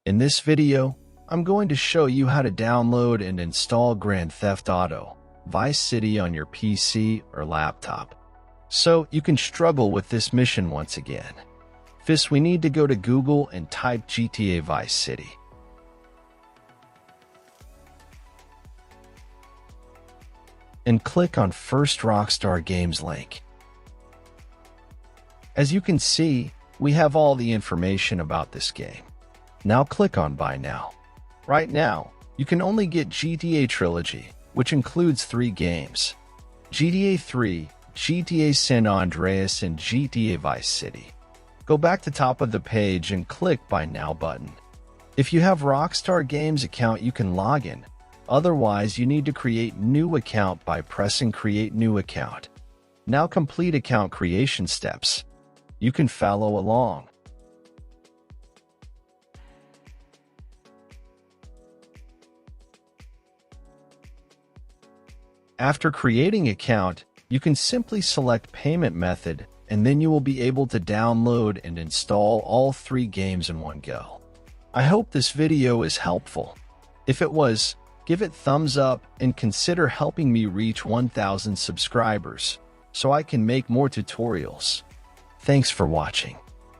In this video, I'm going to show you how to download and install Grand Theft Auto Vice City on your PC or laptop, so you can struggle with this mission once again. First, we need to go to Google and type GTA Vice City. And click on First Rockstar Games link. As you can see, we have all the information about this game. Now click on Buy Now. Right now, you can only get GTA Trilogy, which includes 3 games: GTA 3, GTA San Andreas, and GTA Vice City. Go back to top of the page and click Buy Now button. If you have Rockstar Games account, you can log in. Otherwise, you need to create new account by pressing Create New Account. Now complete account creation steps. You can follow along. After creating account, you can simply select payment method, and then you will be able to download and install all 3 games in one go. I hope this video is helpful. If it was, give it thumbs up and consider helping me reach 1,000 subscribers so I can make more tutorials. Thanks for watching.